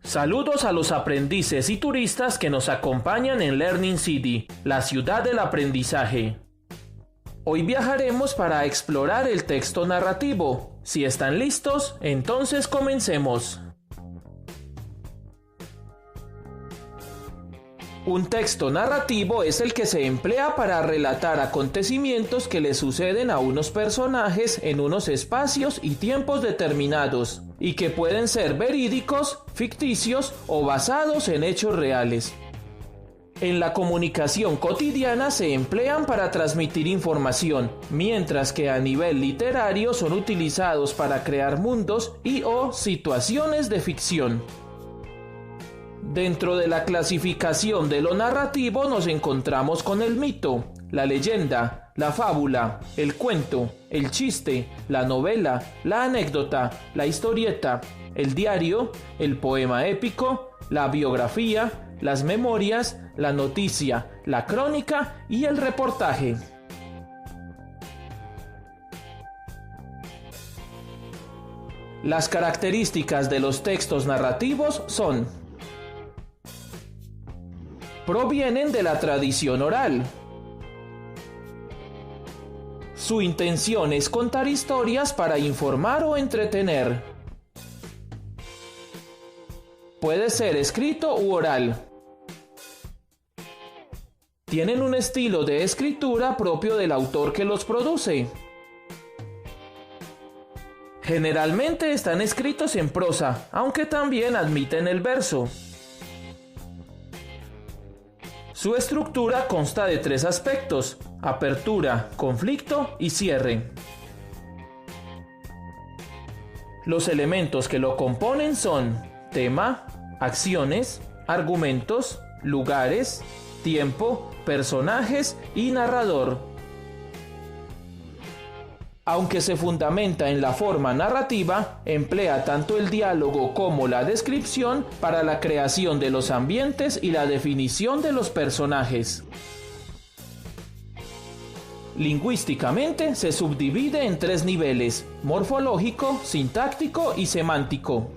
Saludos a los aprendices y turistas que nos acompañan en Learning City, la ciudad del aprendizaje. Hoy viajaremos para explorar el texto narrativo. Si están listos, entonces comencemos. Un texto narrativo es el que se emplea para relatar acontecimientos que le suceden a unos personajes en unos espacios y tiempos determinados, y que pueden ser verídicos, ficticios o basados en hechos reales. En la comunicación cotidiana se emplean para transmitir información, mientras que a nivel literario son utilizados para crear mundos y/o situaciones de ficción. Dentro de la clasificación de lo narrativo nos encontramos con el mito, la leyenda, la fábula, el cuento, el chiste, la novela, la anécdota, la historieta, el diario, el poema épico, la biografía, las memorias, la noticia, la crónica y el reportaje. Las características de los textos narrativos son: provienen de la tradición oral. Su intención es contar historias para informar o entretener. Puede ser escrito u oral. Tienen un estilo de escritura propio del autor que los produce. Generalmente están escritos en prosa, aunque también admiten el verso. Su estructura consta de 3 aspectos: apertura, conflicto y cierre. Los elementos que lo componen son tema, acciones, argumentos, lugares, tiempo, personajes y narrador. Aunque se fundamenta en la forma narrativa, emplea tanto el diálogo como la descripción para la creación de los ambientes y la definición de los personajes. Lingüísticamente se subdivide en 3 niveles: morfológico, sintáctico y semántico.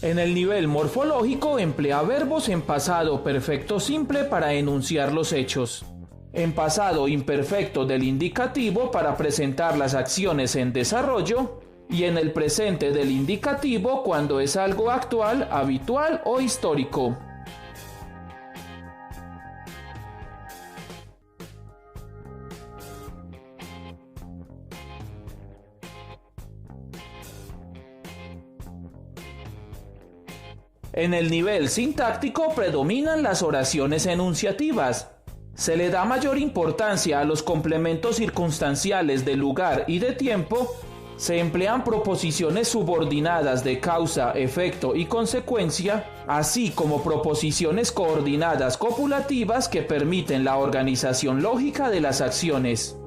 En el nivel morfológico emplea verbos en pasado perfecto simple para enunciar los hechos, en pasado imperfecto del indicativo para presentar las acciones en desarrollo, y en el presente del indicativo cuando es algo actual, habitual o histórico. En el nivel sintáctico predominan las oraciones enunciativas. Se le da mayor importancia a los complementos circunstanciales de lugar y de tiempo. Se emplean proposiciones subordinadas de causa, efecto y consecuencia, así como proposiciones coordinadas copulativas que permiten la organización lógica de las acciones.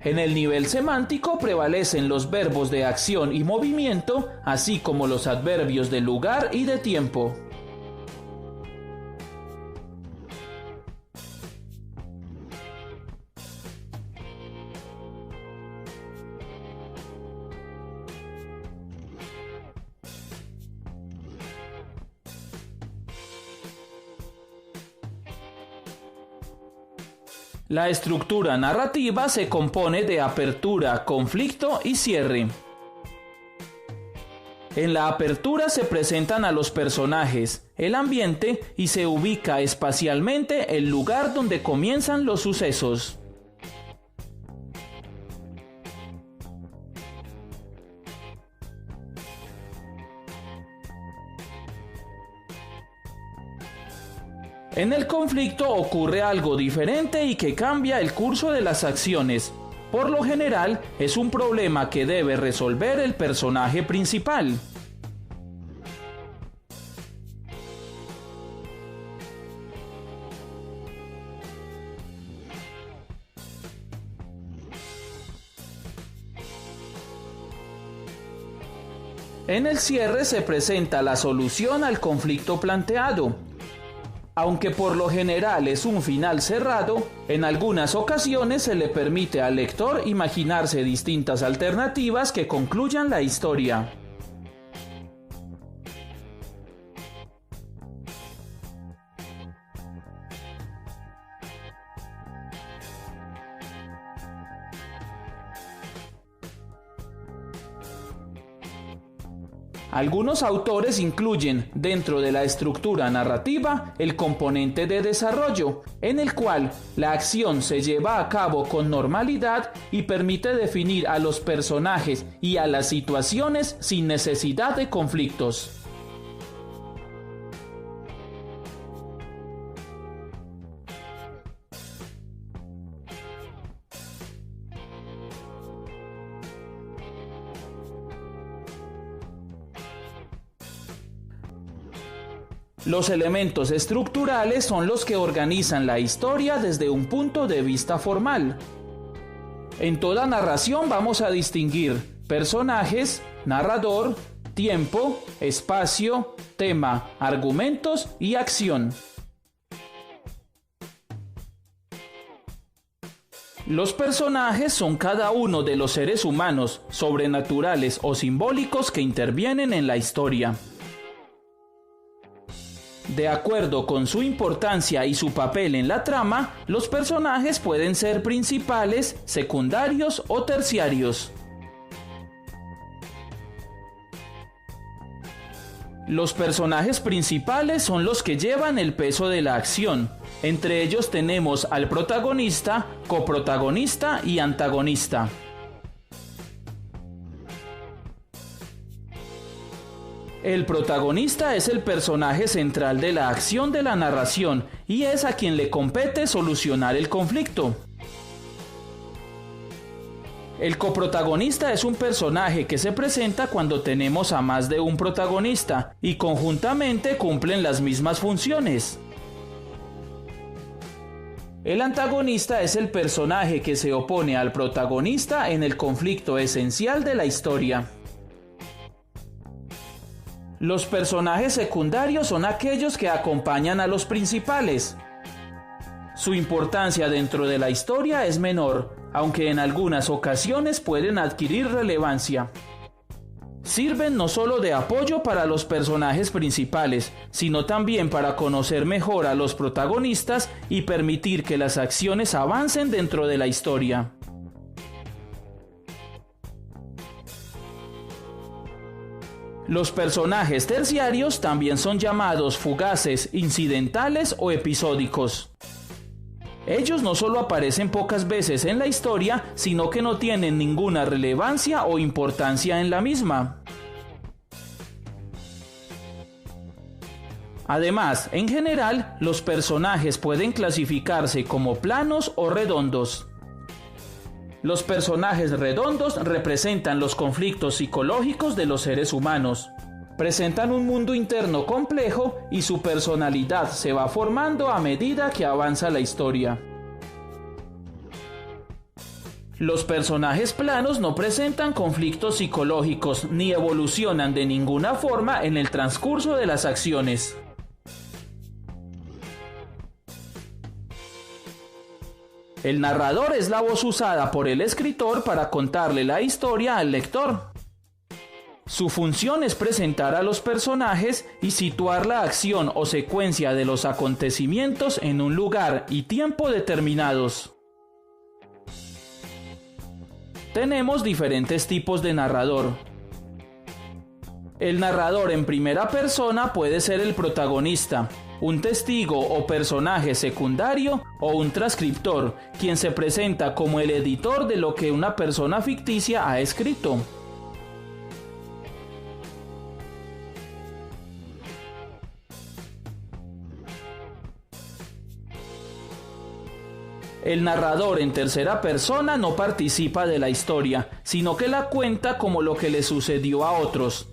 En el nivel semántico prevalecen los verbos de acción y movimiento, así como los adverbios de lugar y de tiempo. La estructura narrativa se compone de apertura, conflicto y cierre. En la apertura se presentan a los personajes, el ambiente y se ubica espacialmente el lugar donde comienzan los sucesos. En el conflicto ocurre algo diferente y que cambia el curso de las acciones. Por lo general, es un problema que debe resolver el personaje principal. En el cierre se presenta la solución al conflicto planteado. Aunque por lo general es un final cerrado, en algunas ocasiones se le permite al lector imaginarse distintas alternativas que concluyan la historia. Algunos autores incluyen dentro de la estructura narrativa el componente de desarrollo, en el cual la acción se lleva a cabo con normalidad y permite definir a los personajes y a las situaciones sin necesidad de conflictos. Los elementos estructurales son los que organizan la historia desde un punto de vista formal. En toda narración vamos a distinguir personajes, narrador, tiempo, espacio, tema, argumentos y acción. Los personajes son cada uno de los seres humanos, sobrenaturales o simbólicos que intervienen en la historia. De acuerdo con su importancia y su papel en la trama, los personajes pueden ser principales, secundarios o terciarios. Los personajes principales son los que llevan el peso de la acción. Entre ellos tenemos al protagonista, coprotagonista y antagonista. El protagonista es el personaje central de la acción de la narración y es a quien le compete solucionar el conflicto. El coprotagonista es un personaje que se presenta cuando tenemos a más de un protagonista y conjuntamente cumplen las mismas funciones. El antagonista es el personaje que se opone al protagonista en el conflicto esencial de la historia. Los personajes secundarios son aquellos que acompañan a los principales. Su importancia dentro de la historia es menor, aunque en algunas ocasiones pueden adquirir relevancia. Sirven no solo de apoyo para los personajes principales, sino también para conocer mejor a los protagonistas y permitir que las acciones avancen dentro de la historia. Los personajes terciarios también son llamados fugaces, incidentales o episódicos. Ellos no solo aparecen pocas veces en la historia, sino que no tienen ninguna relevancia o importancia en la misma. Además, en general, los personajes pueden clasificarse como planos o redondos. Los personajes redondos representan los conflictos psicológicos de los seres humanos. Presentan un mundo interno complejo y su personalidad se va formando a medida que avanza la historia. Los personajes planos no presentan conflictos psicológicos ni evolucionan de ninguna forma en el transcurso de las acciones. El narrador es la voz usada por el escritor para contarle la historia al lector. Su función es presentar a los personajes y situar la acción o secuencia de los acontecimientos en un lugar y tiempo determinados. Tenemos diferentes tipos de narrador. El narrador en primera persona puede ser el protagonista, un testigo o personaje secundario o un transcriptor, quien se presenta como el editor de lo que una persona ficticia ha escrito. El narrador en tercera persona no participa de la historia, sino que la cuenta como lo que le sucedió a otros.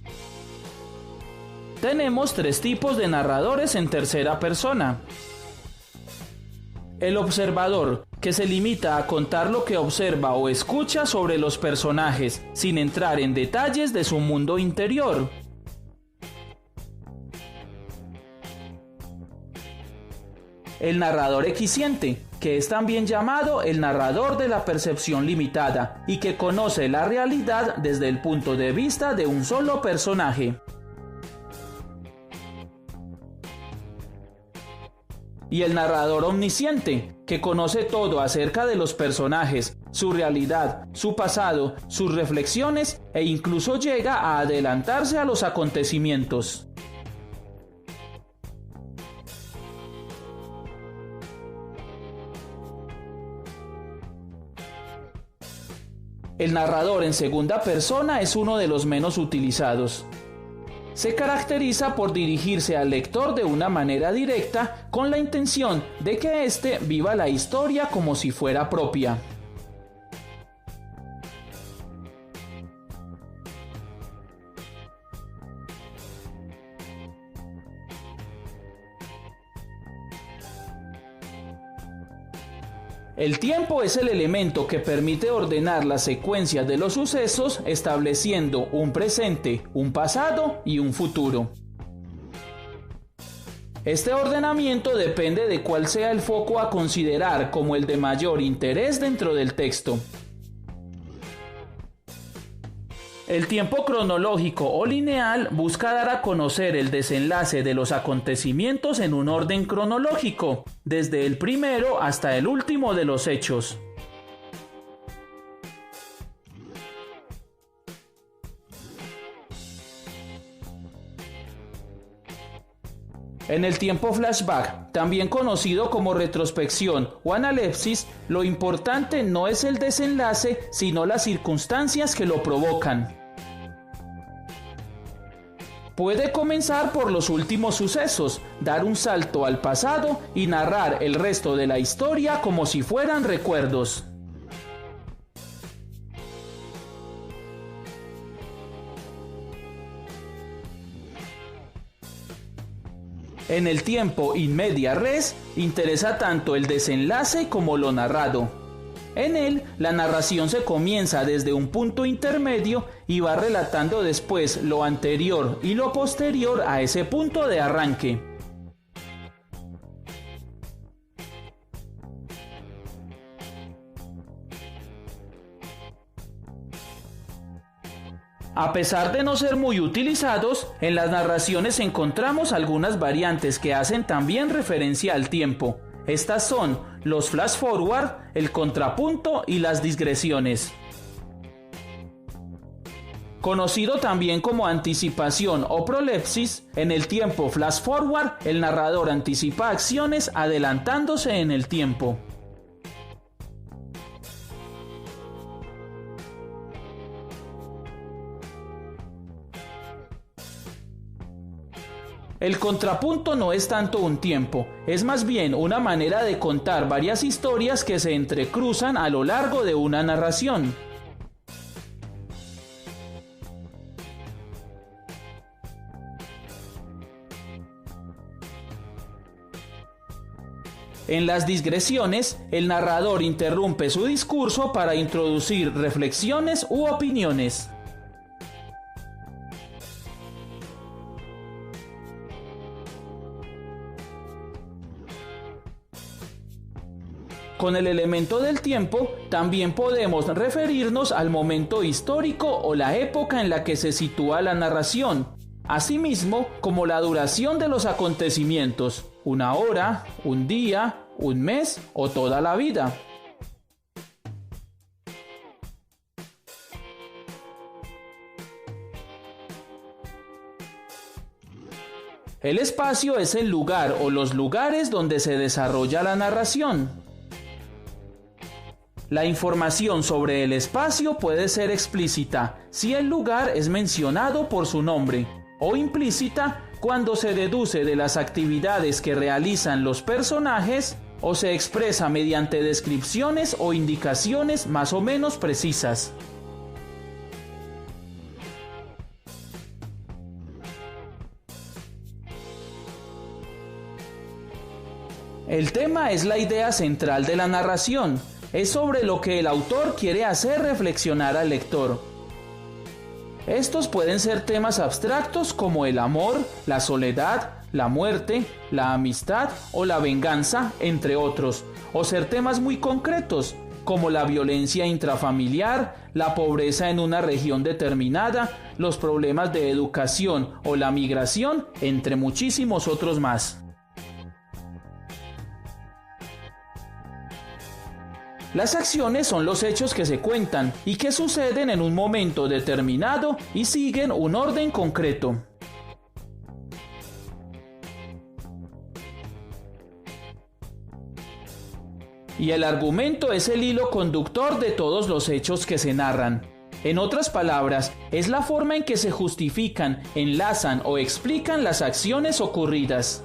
Tenemos tres tipos de narradores en tercera persona. El observador, que se limita a contar lo que observa o escucha sobre los personajes, sin entrar en detalles de su mundo interior. El narrador equisciente, que es también llamado el narrador de la percepción limitada y que conoce la realidad desde el punto de vista de un solo personaje. Y el narrador omnisciente, que conoce todo acerca de los personajes, su realidad, su pasado, sus reflexiones e incluso llega a adelantarse a los acontecimientos. El narrador en segunda persona es uno de los menos utilizados. Se caracteriza por dirigirse al lector de una manera directa con la intención de que éste viva la historia como si fuera propia. El tiempo es el elemento que permite ordenar la secuencia de los sucesos estableciendo un presente, un pasado y un futuro. Este ordenamiento depende de cuál sea el foco a considerar como el de mayor interés dentro del texto. El tiempo cronológico o lineal busca dar a conocer el desenlace de los acontecimientos en un orden cronológico, desde el primero hasta el último de los hechos. En el tiempo flashback, también conocido como retrospección o analepsis, lo importante no es el desenlace, sino las circunstancias que lo provocan. Puede comenzar por los últimos sucesos, dar un salto al pasado y narrar el resto de la historia como si fueran recuerdos. En el tiempo in media res, interesa tanto el desenlace como lo narrado. En él, la narración se comienza desde un punto intermedio y va relatando después lo anterior y lo posterior a ese punto de arranque. A pesar de no ser muy utilizados, en las narraciones encontramos algunas variantes que hacen también referencia al tiempo. Estas son los flash forward, el contrapunto y las digresiones. Conocido también como anticipación o prolepsis, en el tiempo flash forward el narrador anticipa acciones adelantándose en el tiempo. El contrapunto no es tanto un tiempo, es más bien una manera de contar varias historias que se entrecruzan a lo largo de una narración. En las digresiones, el narrador interrumpe su discurso para introducir reflexiones u opiniones. Con el elemento del tiempo, también podemos referirnos al momento histórico o la época en la que se sitúa la narración, asimismo como la duración de los acontecimientos, una hora, un día, un mes o toda la vida. El espacio es el lugar o los lugares donde se desarrolla la narración. La información sobre el espacio puede ser explícita si el lugar es mencionado por su nombre, o implícita cuando se deduce de las actividades que realizan los personajes o se expresa mediante descripciones o indicaciones más o menos precisas. El tema es la idea central de la narración, es sobre lo que el autor quiere hacer reflexionar al lector. Estos pueden ser temas abstractos como el amor, la soledad, la muerte, la amistad o la venganza, entre otros, o ser temas muy concretos, como la violencia intrafamiliar, la pobreza en una región determinada, los problemas de educación o la migración, entre muchísimos otros más. Las acciones son los hechos que se cuentan y que suceden en un momento determinado y siguen un orden concreto. Y el argumento es el hilo conductor de todos los hechos que se narran. En otras palabras, es la forma en que se justifican, enlazan o explican las acciones ocurridas.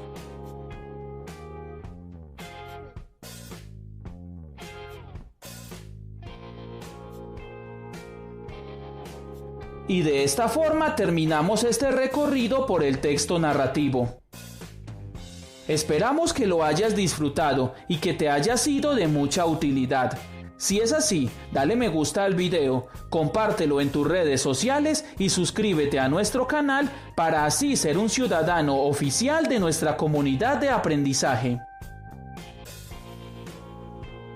Y de esta forma terminamos este recorrido por el texto narrativo. Esperamos que lo hayas disfrutado y que te haya sido de mucha utilidad. Si es así, dale me gusta al video, compártelo en tus redes sociales y suscríbete a nuestro canal para así ser un ciudadano oficial de nuestra comunidad de aprendizaje.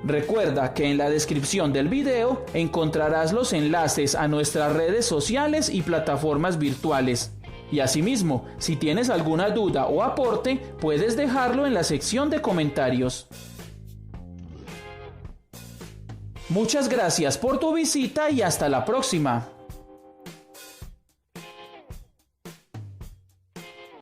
Recuerda que en la descripción del video encontrarás los enlaces a nuestras redes sociales y plataformas virtuales. Y asimismo, si tienes alguna duda o aporte, puedes dejarlo en la sección de comentarios. Muchas gracias por tu visita y hasta la próxima.